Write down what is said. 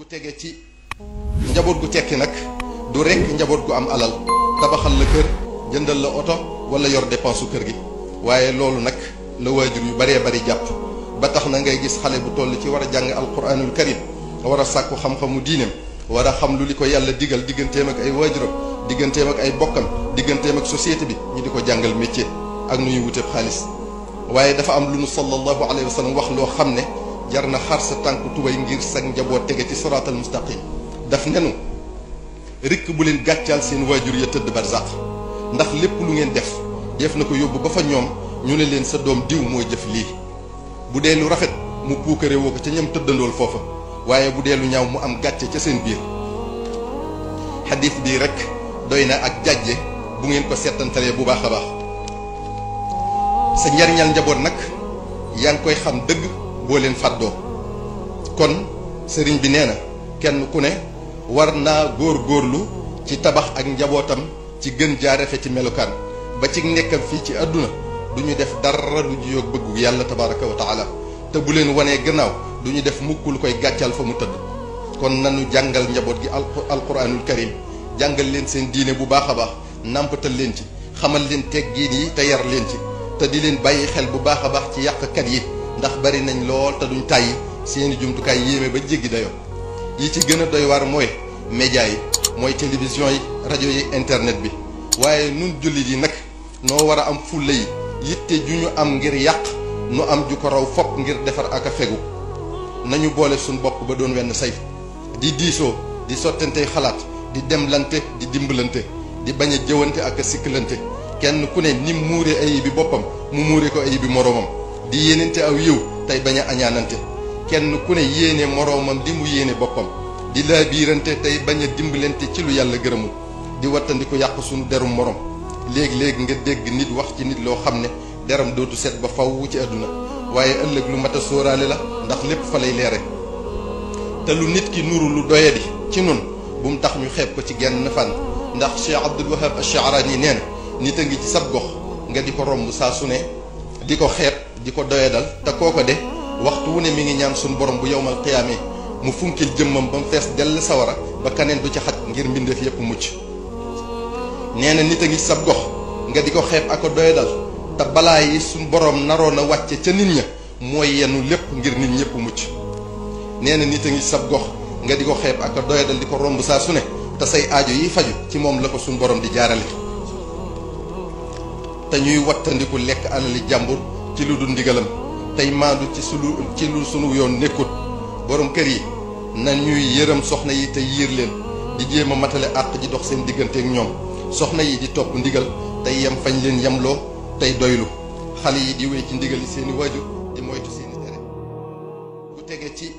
gu tege ci njaboot gu tekki nag du rekk njaboot gu am alal tabaxal la kër jëndal la oto wala yor dépense su kër gi waaye loolu nag la waajur yu baree bari jàpp ba tax na ngay gis xale bu toll ci war a jàng alquranul karim war a sàkku xam-xamu diineem war a xam lu li ko yàlla digal digganteem ak ay waajuram digganteem ak ay bokkam digganteem ak société bi ñu di ko jàngal métier ak nu ñuy wuteeb xaalis waaye dafa am lu nu sallallahu alayhi wa sallam wax loo xam ne jar na xar sa tànk tubay ngir sag njaboot tege ci siraatal mustaqim daf nenu rikk bu leen gàccaal seen waajur ya tëdd barzaq ndax lépp lu ngeen def na ko yóbbu ba fa ñoom ñu ne leen sa doom diw mooy jëf lii bu dee lu rafet mu puukare woo ko ca ñam tëddandool foofa waaye bu dee lu ñaaw mu am gàcce ca seen biir xadiis bii rek doy na ak jàjje bu ngeen ko seetantalee bu baax a baax sa njariñal njaboot nag yaa ngi koy xam dëgg boo leen fàddoo kon sëriñ bi nee na kenn ku ne war naa góor-góorlu ci tabax ak njabootam ci gën jaarefe ci melukaan ba ci nekkam fii ci àdduna du ñu def dara lu jiyoog bëggu yàlla tabaraka wa taala te bu leen wanee gannaaw du ñu def mukk lu koy gàccal fa mu tëdd kon nanu jàngal njaboot gi alquranul karim jàngal leen seen diine bu baax a baax nàmpatal leen ci xamal leen teggiin yi te yar leen ci te di leen bàyyi xel bu baax a baax ci yàqkat yi ndax bari nañ lool te duñ tàyyi seeni jumtukaay yéeme ba jéggi dayoo yi ci gën a doy waar mooy média yi mooy télévision yi rajo yi internet bi waaye nun jullit yi nag noo war a am fulla yi yitte ju ñu am ngir yàq nu am ju ko raw fopp ngir defar ak a fegu nañu boole suñ bopp ba doon wenn say di diisoo di sottante xalaat di demlante di dimbalante di bañ a jëwante ak a sikkalante kenn ku ne ni muure ayib bi boppam mu muure ko ayib bi moroomam di yéenante aw yiw tey bañ a añaanante kenn ku ne yéene moroomam di mu yéene boppam di laabiirante tey bañ a dimbalante ci lu yàlla gërëmul di wattandiku yàq suñu derum morom léegi-léegi nga dégg nit wax ci nit loo xam ne deram dootu set ba faw ci àdduna waaye ëllëg lu mat a sóoraale la ndax lépp fa lay leere te lu nit ki nuru lu doyadi ci nun bu mu tax ñu xeeb ko ci genn fànn ndax Cheikh Abdul Wahab Ash-Sha'rani nee na nit a ngi ci sab gox nga di ko romb saa su ne di ko xeeb di ko doyadal te kooko de waxtu wu ne mi ngi ñaan suñu borom bu yowmal qiyaame mu funkil jëmmam ba mu fees dell sawara ba kaneen du ci xaj ngir mbindeef yépp mucc nee na nit a ngi ci sab gox nga di ko xeeb ak ko doyadal te balaa yi suñ borom naroon a wàcce ca nit ña mooy yenu lépp ngir nit ñëpp mucc nee na nit a ngi ci sab gox nga di ko xeeb ak ko doyadal di ko romb saa su ne te say aajo yi faju ci moom la ko suñ borom di jaarale te ñuy wattandiku lekk alali jàmbur ci lu dul ndigalam tey maandu ci lu sunu yoon nekkut borom kër yi na ñuy yërëm soxna yi te yiir leen di jéem a matale àq ji dox seen digganteek ñoom soxna yi di topp ndigal tey yem fañ leen yemloo tey doylu xale yi di wéy ci ndigal yi seeni waajur di moytu seeni tere bu tege ci